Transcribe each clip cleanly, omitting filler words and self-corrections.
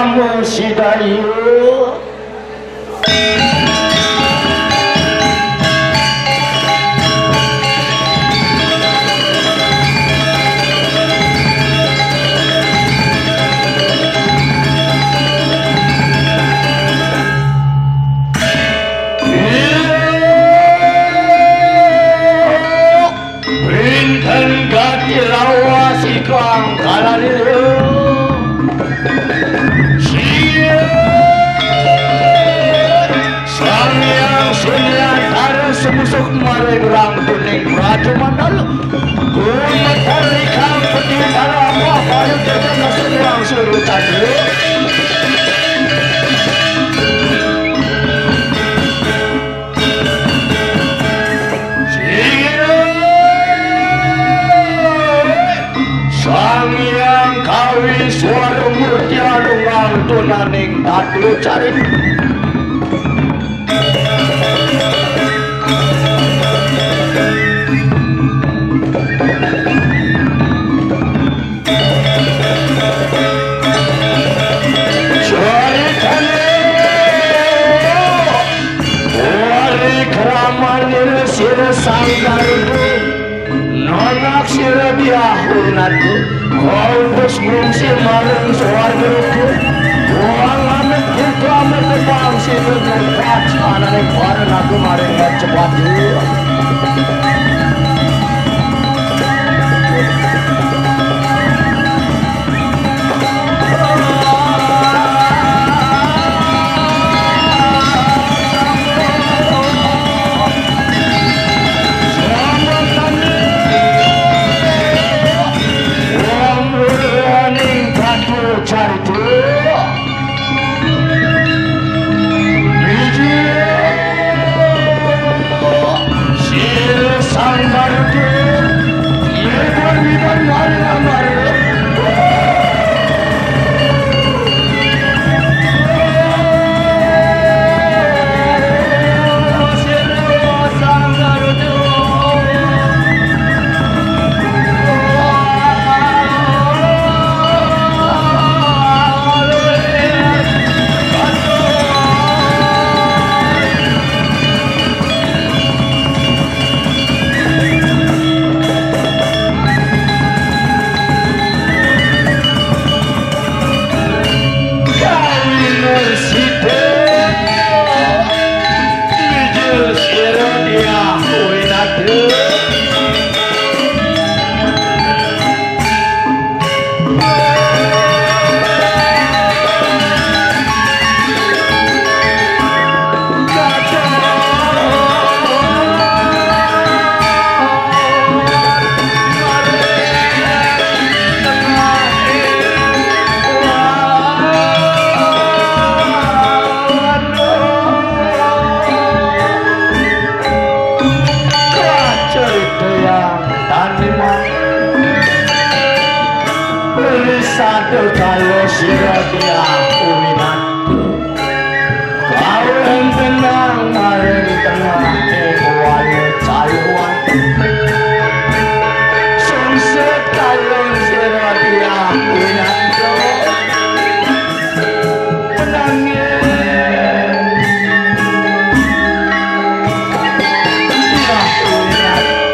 Namo Sidayu. Kang kalaliru siya sang yang sunyatara semusuk maregrang kuning Raja Mandal kumatari kang petitara apa paling jaga nasunyang seluruh tadi Sangyang kawi suara murtia lungang tunaning tatu cari cari tane wari keramanir sir sanggaru nonak sira biahunatu Kondus mungsi marang suargaku Buangan itu amat tebang situ Ngekat anane barang aku maring cepat Satu kalau siratia uwinatu kau yang tenang maring tengah ewan caluan sungset kalau siratia uwinatu penangis uwinatu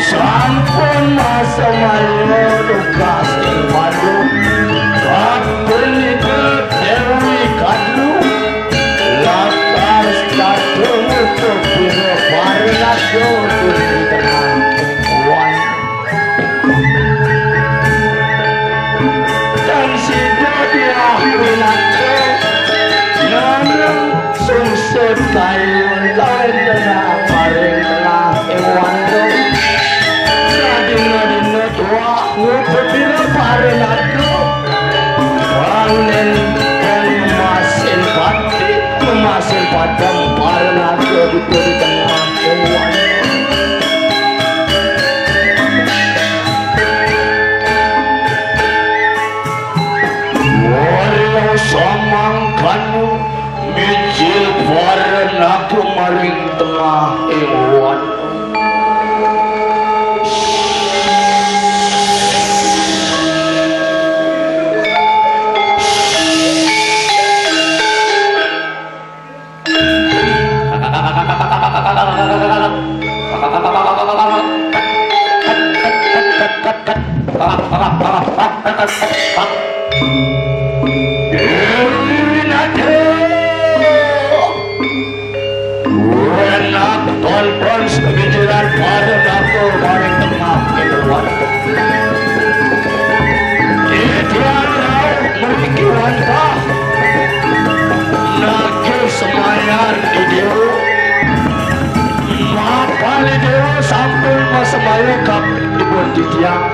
sampun masa malu kasih madu kapten itu dewi kadu latar statu untuk biro variasi untuk di tengah kuan dan si dia winatu nanang sungset kayun lain tengah maring tengah ewan Ngupetira parin aku Panen dan memasin padam parin aku di tengah kewan Walau samangkanu mijil parin aku maring tengah ewan kap ibun titiang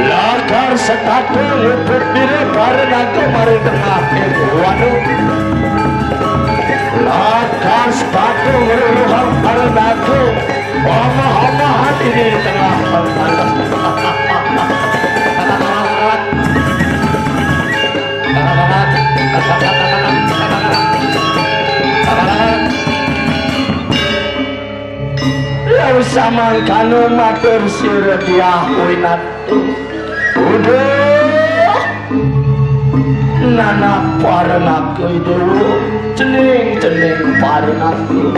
lakar setatu nguput bire bareng kemarin tengah waduh lakar setatu ngeruruhang bareng aku omah-omahan ini di tengah sama kanu matur sira dia winat udah nana paranaku itu cening paranaku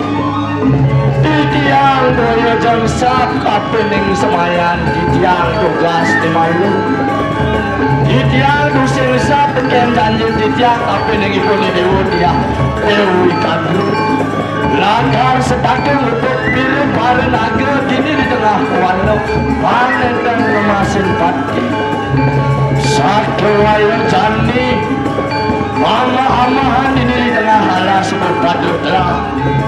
titiang daya jangsap kapening semayan titiang tugas di malu titiang dusing sap ken janji titiang kapening ibu ni dewa dia dewi kadru lakar sedangkan untuk biru para naga kini di tengah walau panen dan memasin pati satu wayo jani mama-amahan ini di tengah halah semua padut telah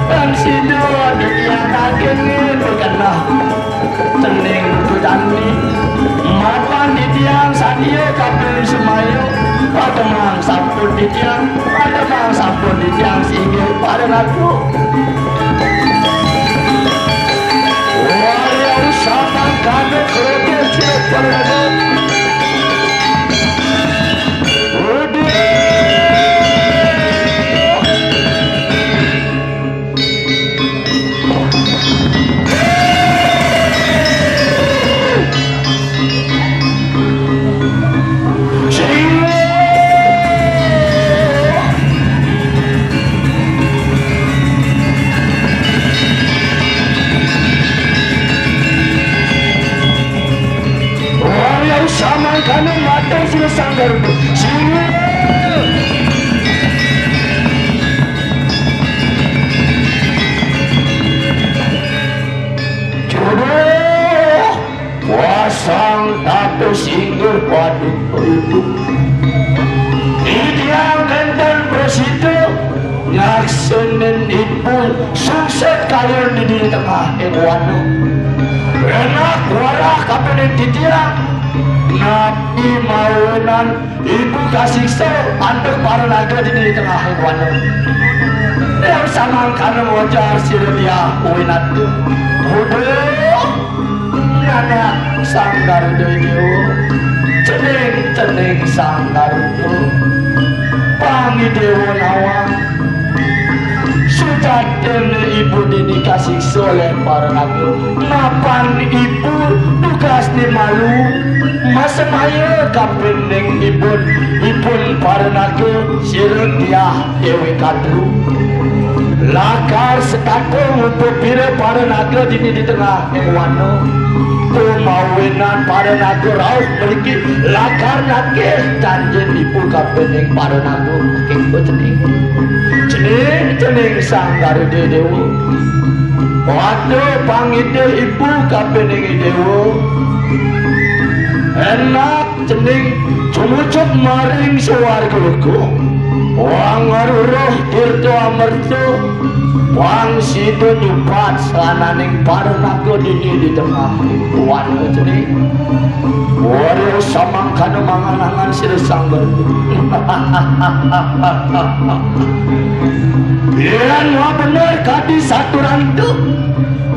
dan sido di tiang kagenin berkenah tening untuk jani mapan di tiang sadia kapil semayo pada mang sampun di tiang pada mang sampun di tiang singgir pada lagu walau sama kami kerja cepat kami mati sila sanggar sini jodoh wasang tato singgir padu itu ideal kental bersitu nyaksenin ibu sukses kalian di tengah wanu enak warah kapan titiang nabi maunan ibu kasih so andek para naga di tengah hewan yang sama karena wajar sirdia uinat udah nana sanggar dewa cening sanggar pangi dewa nawang sudah ibu dikasih soleh para naga napan ibu tugas di malu masa maya kapening ibun para naga sirdia dewi kadru lakar sekatung untuk pira para naga di tengah wano pemawinan para naga rauh memiliki lakar naga janjin ibu kapening para naga kengko cening sanggar dewa waduh pangide ibu kapening dewa enak cening cumucuk maring suwarga luku wang aruruh tirto amerto wang sido nyupat sananing para naga di tengah wanu cening waduh samangkano manganangan sila sanggar biar wah bener kadi satu rantu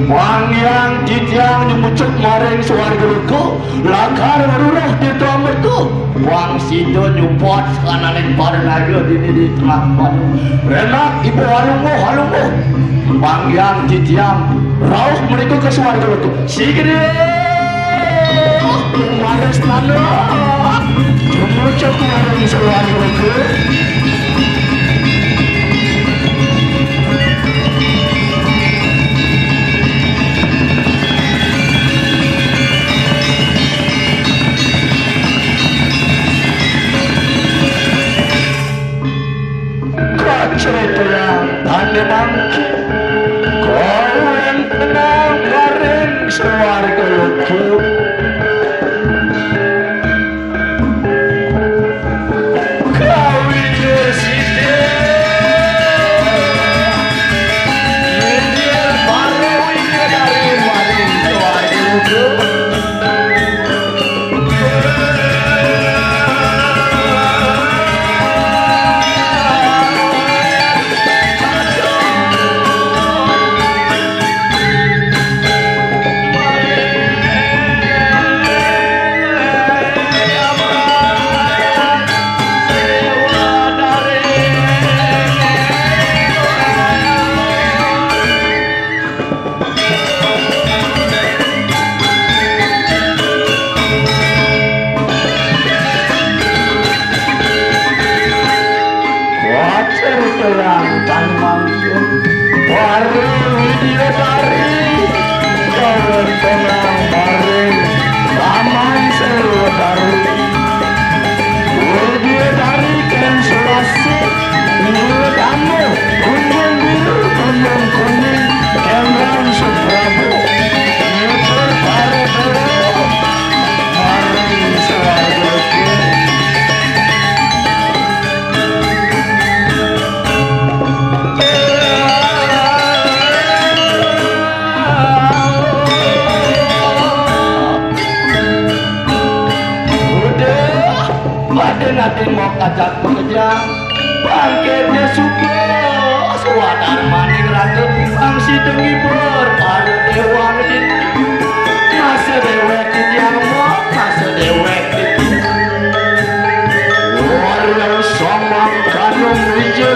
wang yang titiang nyumucuk maring suwarga luku lakar aruruh tirto amerto wang sido nyupot sananing para naga di tengah wanu enak ibu halungmu wang yang titiang rauh mereka ke suwarga luku sigede mares nalo nyumucuk maring suwarga luku cerita yang tanda mangki kau yang tenang maring suwarga luku kau ini Raden mau kajak bekerja bangkitnya subuh suwadar maning Raden angsi tenggibur pada dewan di masa dewek di diamok masa dewek di warung somang kanung wija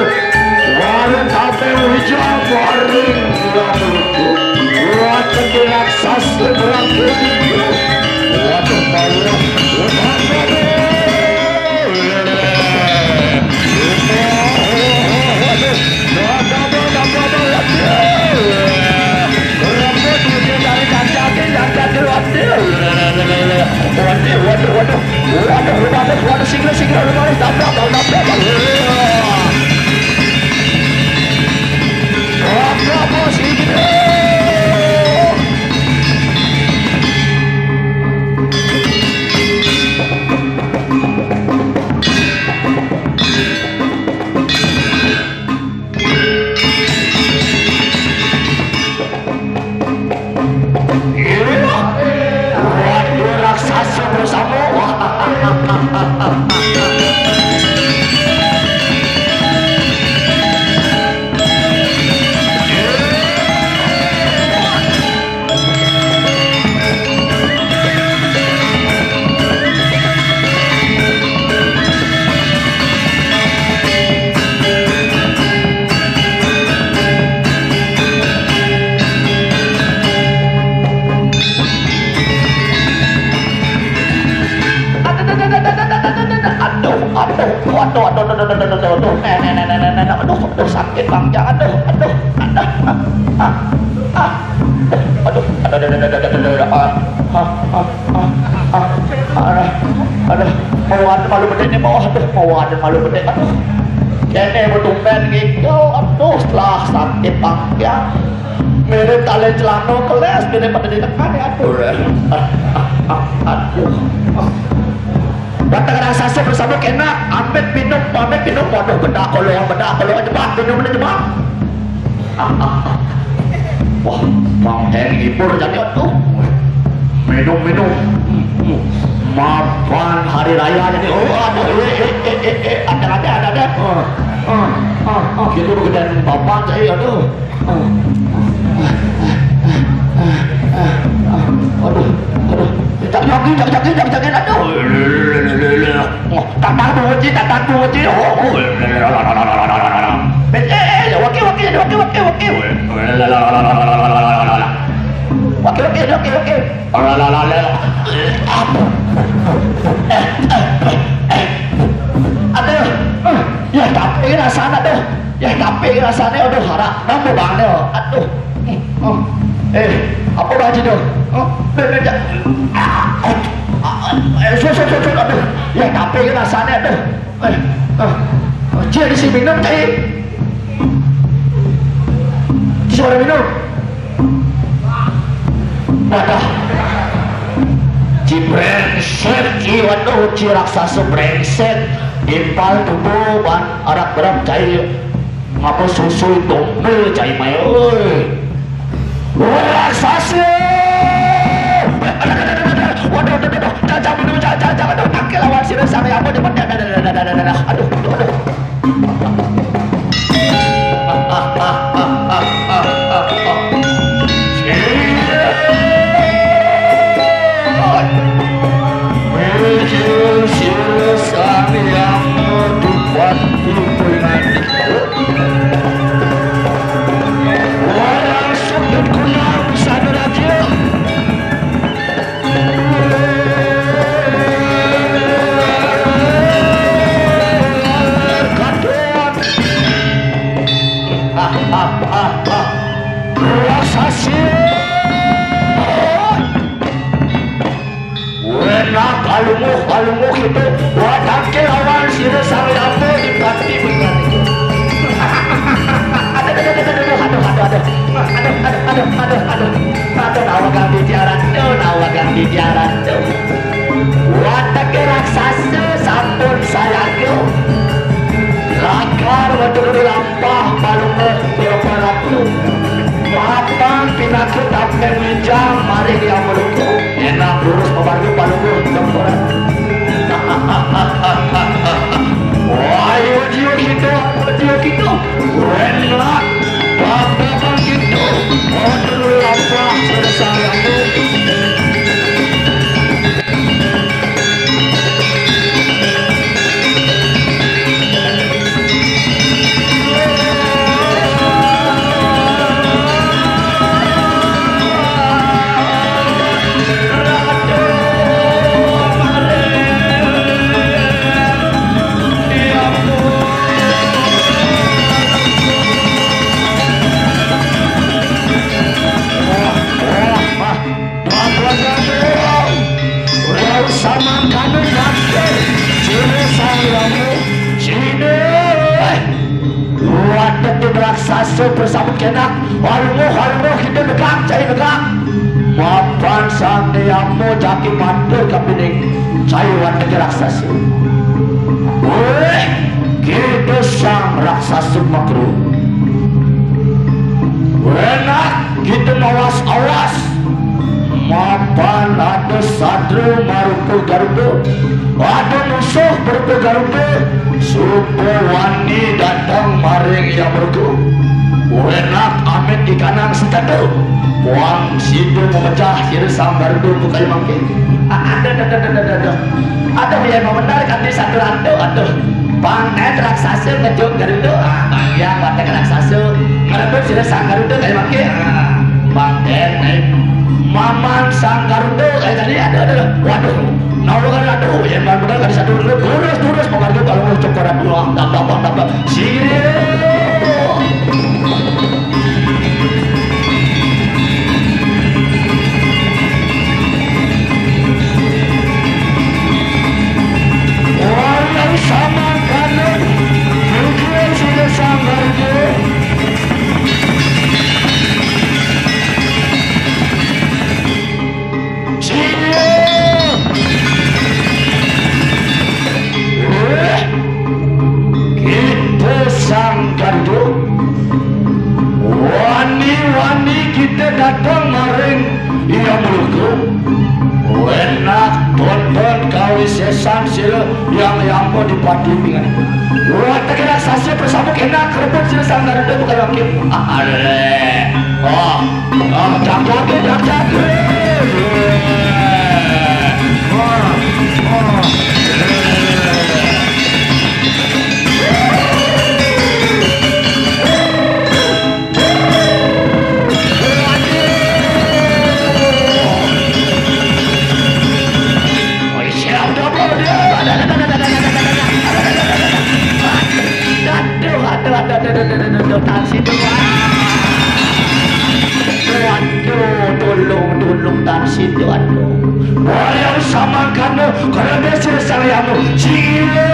warung tape wija warung lalu wadah diraksas berangkut wadah bayang waduh singgah raksasa bersama aduh sakit bang jangan aduh malu bedek nih mau ada malu bedek aduh kene bertumpen gitu aduh setelah sakit bang ya mirip tali celana keles mirip pada ditekan ya aduh datang raksasa bersama kena ambil minum waduh bedak kalau cepat minum wah bang Heng hibur jadi aduh minum mapan hari raya jadi aduh ada gitu begitu bapak jadi aduh jagain aduh tatang buci aduh ya tapi rasanya aduh harap namu bang aduh apa baju tuh aduh ya tapi rasanya aduh dia disi minum tadi disuruh minum wadah brengsek waduh raksasa brengsek impal tubuh ban arak beram cair ngapa susu tombel cair mayo raksasa waduh jangan pakai lawan sini sampai apa depan aduh kalunguk itu wadah lawan sini sampai apa dipati dengan aduh nawa ganti jaran tuh wadah raksasa sampun sayangku lakar waduh lampah balunguk beroperatu maafkan pinakut tapkan wijang mari dia melukku enak lurus membantu balunguk temporan raksasa bersambut kenak halmo kita megak cai megak mapan sang yamu jaki mantul kapining caiwan negeri raksasa weh kita sang raksasa makro enak kita mawas-awas mapan ada sadru marupu garuda ada musuh berupa garuda supo wani datang maring yang mergu enak amin di kanan setadu buang sidu memecah kiri sang garuda bukan mangkin ada yang memenar kan di sadru aduh bangnet raksasa ngejuk garuda yang batek raksasa merebut sila sang garuda kayak mangkin bangnet Maman sang garuda tadi ada waduh nolongan aduh yang benar kan satu terus mau garuda kalau mau cokoran uang dapat orang sama kanan mungkin sudah sang garuda sang garuda wani kita datang maring iya mulutku enak tonton kawisesan sila yang mau dipati dengan wah tak kena sasya bersambuk enak kerebut sila sang garuda bukan wakil jak tolong tan situ aduh yang sama kamu karena biasa salayamu cilo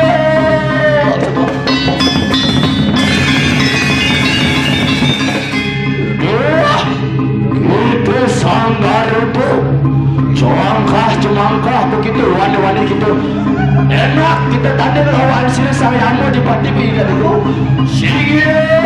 itu sanggar itu cemangkah begitu wani gitu enak kita tanda lawan sila salayamu di pati pinggir itu cilo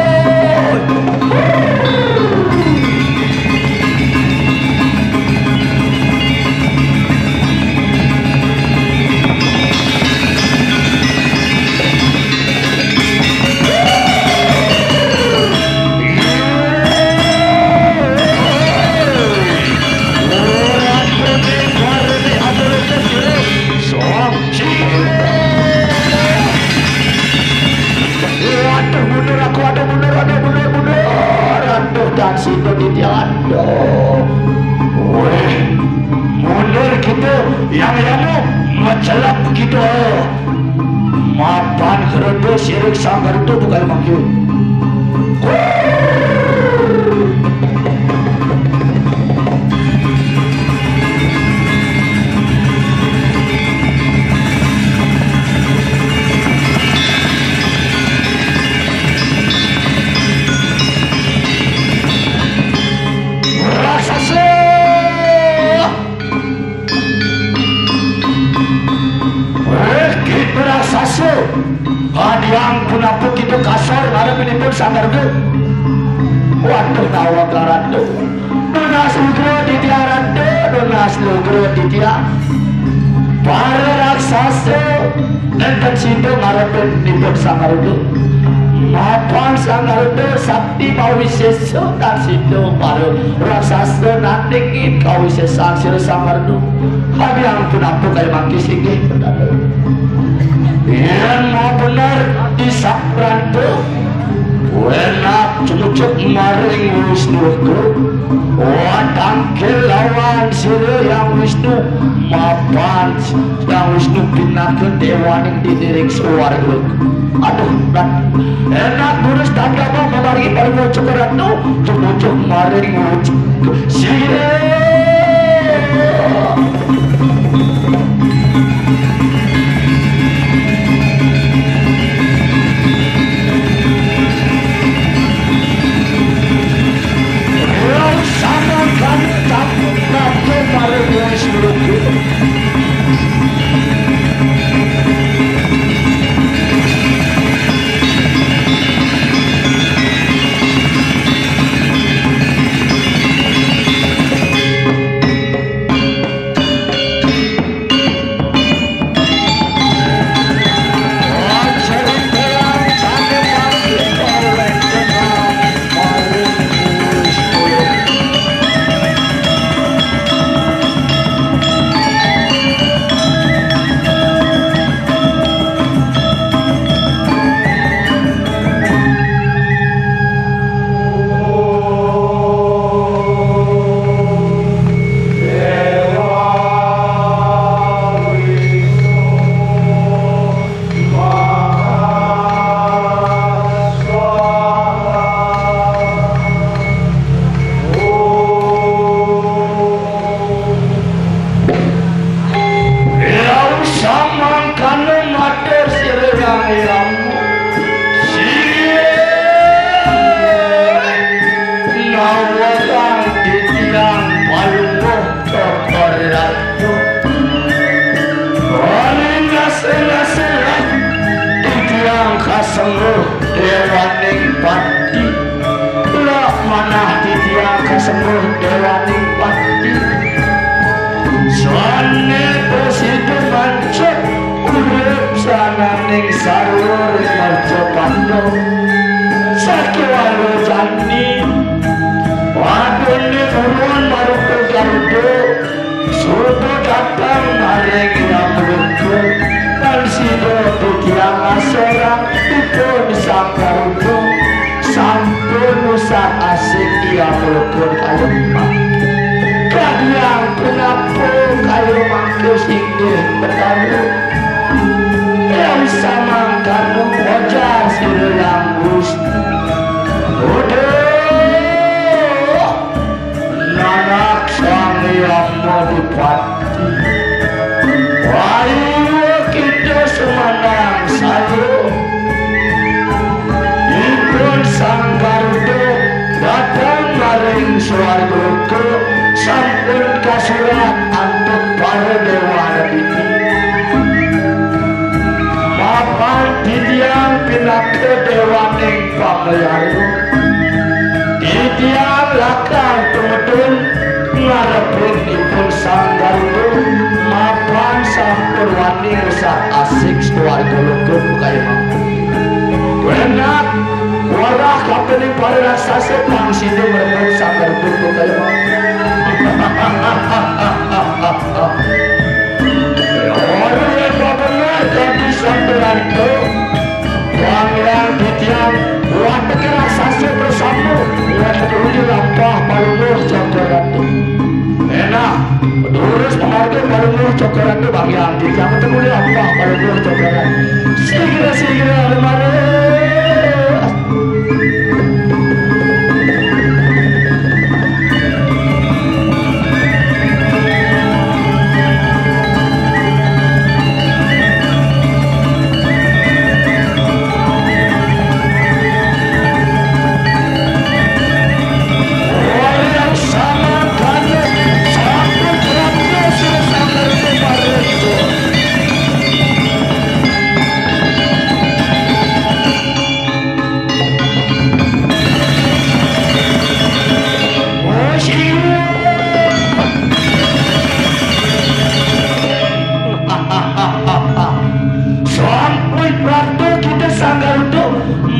dan situ ditiado mundur gitu yang mencelap begitu mapan gerudu sirik sang gerudu bukan makyun yang pun apa kita kasar ada penipun sanggar tu waduh nawa garando donas lugro ditiarando donas lugro ditia para raksasa dan situ ngarep penipun sanggar tu mapan sanggar tu sakti pawiseso dan situ para raksasa nanti kawisesan sir sanggar tu kami yang pun apa kayak mangki singgih yang mau benar di sakranto enak cucuk maring Wisnuku wadang kelawan sila yang Wisnu mapan yang Wisnu pinakan dewan yang didirik suarga aduh enak burus tanda mau memari pada cukuranto cucuk maring sila ning sarur marjapando sakiwalu jani wadon ni urun marutu garudo sudu datang maring nyamruku dan sido tiang asorang dipun sanggarudo sampun usak asik ia melukun kayu kalian kenapa kayu mangkis inggih bertaruh yang sama kamu wajah silang gusti udah nanak sang yang modipati wayu kita semanang sayu ikut sang garuda datang maring swarga sampun kasurat untuk para dewa ini mapan titiang pinake dewa ning pamayaru titiang lakar tumutun ngarepin ipun sang garuda mapan sampun wani rusak asik keluarga lukur bukai mampu benak warah kapening para raksasa pangsini merebut sang garuda bukai mampu orang yang benar jadi sampelan itu yang ditiang waktu kira sasi bersama waktu dulu lampah balunur cokoran itu enak terus pengarga balunur cokoran itu bagi yang ditiang ketemu lampah balunur cokoran segera ada mana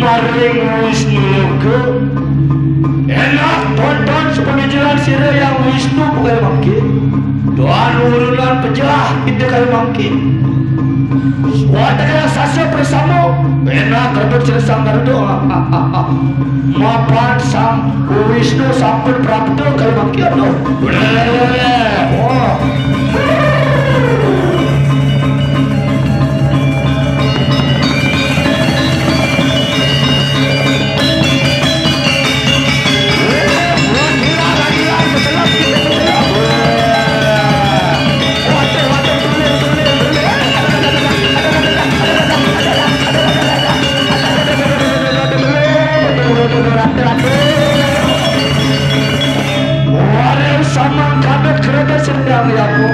maring Wisnu ke enak tonton sepengejalan sira yang Wisnu bukan makin doa urunan pejelah kita kali makin suatu yang sasa bersama enak kerja sira sanggar doa mapan sang Wisnu sampai prapto kali makin oh sama kabeh kereta sedang yaku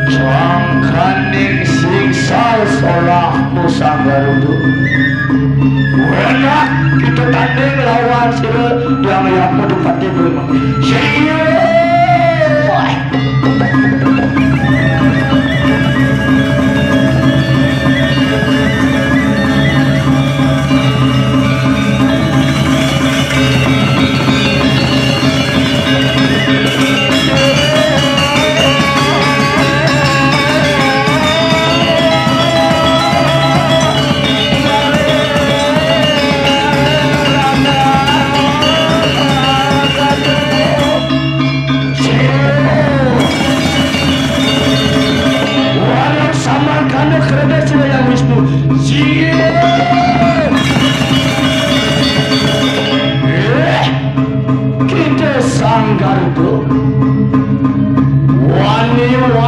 sangkaning singsal solahmu sanggarudu enak kita tanding lawan sila yang yaku dupati belum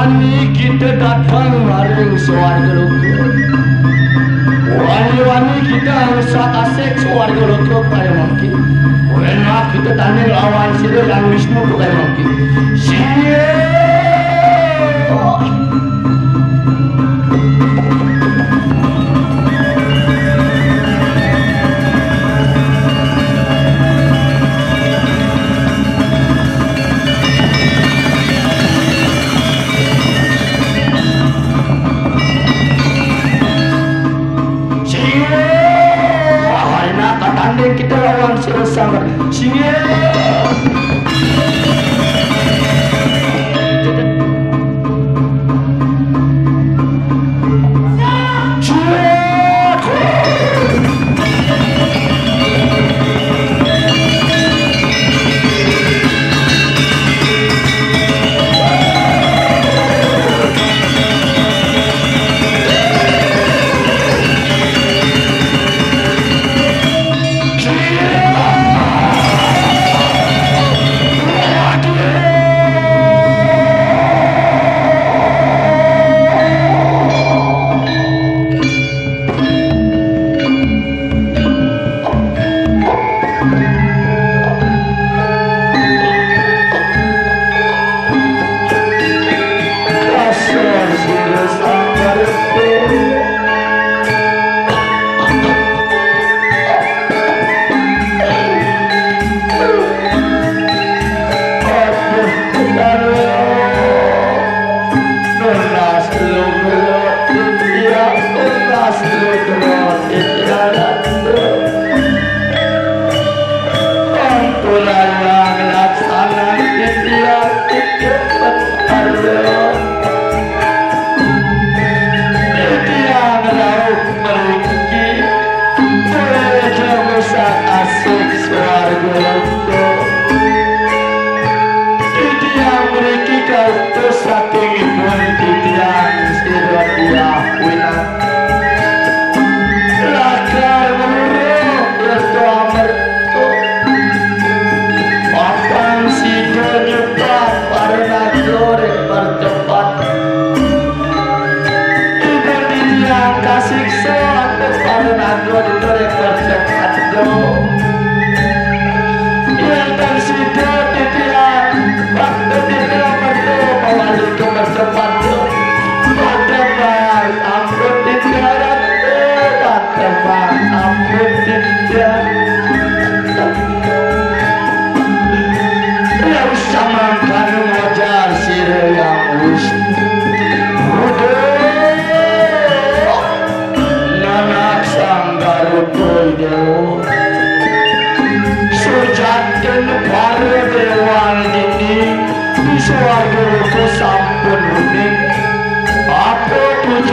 wani kita datang maring swarga lukur wani kita harus asik swarga lukur kaya makin enak kita tanding lawan sila yang Wisnu kaya makin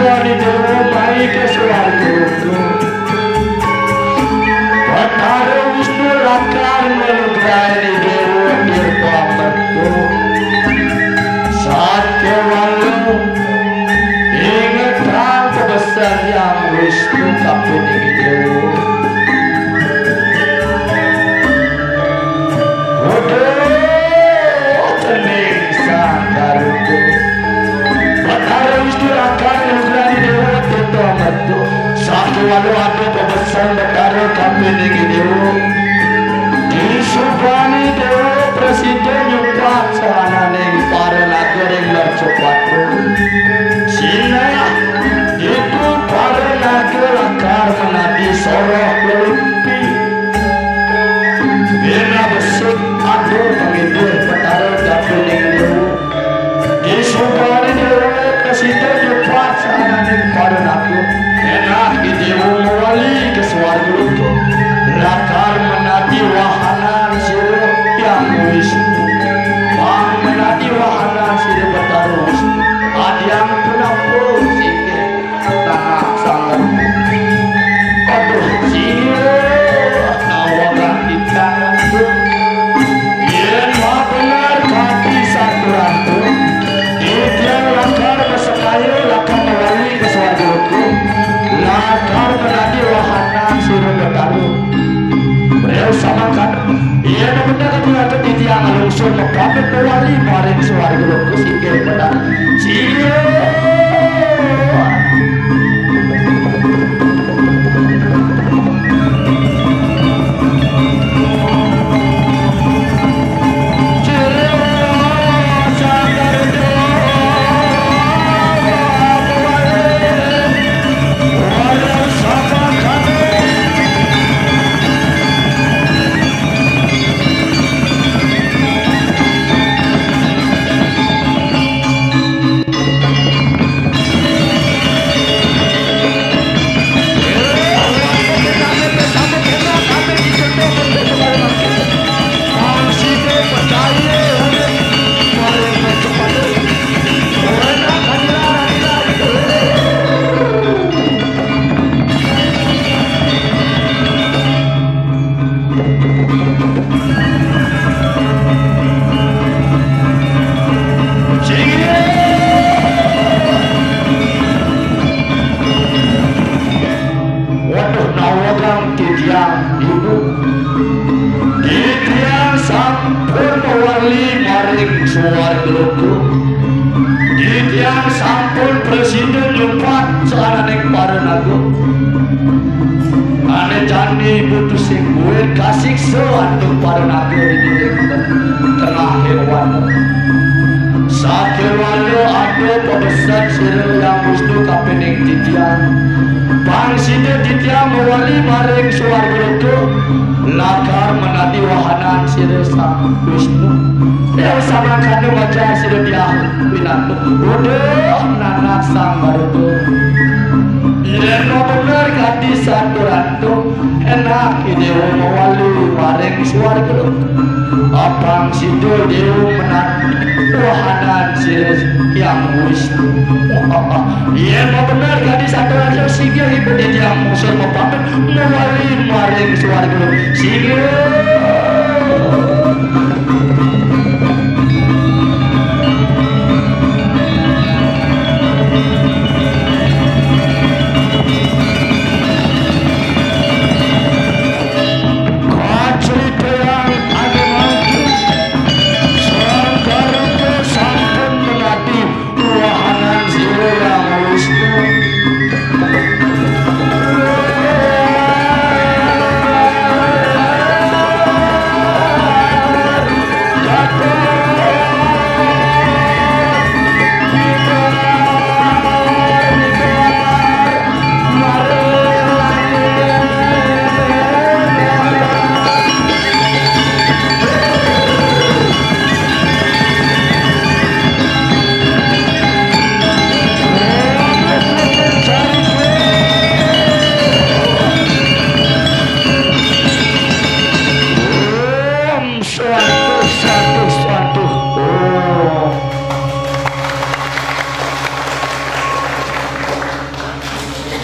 Nugrani Dewa mai ke swarga Batara Wisnu lakar Nugrani Dewa tirta mertu saat kewalu ingat pesan yang Wisnu kapining Dewa tening sandarku Batara Wisnu lakar Nugrani Dewa tirta mertu saat kewalu ada pesan Batara kapining Dewa Disubani Dewa Presiden nyupat sananing para nagering mercopatu Sina itu para nager akar menadi soroh lelupi Bina besik aduh pengindir Batara kapining Dewa Disubani Dewa Presiden nyupat sananing para nager enak Dewa mewali ke swarga lakar menadi wahanan sirah yang Wisnu Mang menadi wahanan sirah Batara Wisnu Adiang penampung sikit tanah sangat aduh sirah nawakan di tangan yen ma benar kaki satu rantu itiang lakar bersekaya lakar mewali ke swarga lakar menadi wahanan sirah Batara beliau sama kan iya benar kedua ke tiang lungsur mepamit mewali maring swarga lokus inggih benar Sige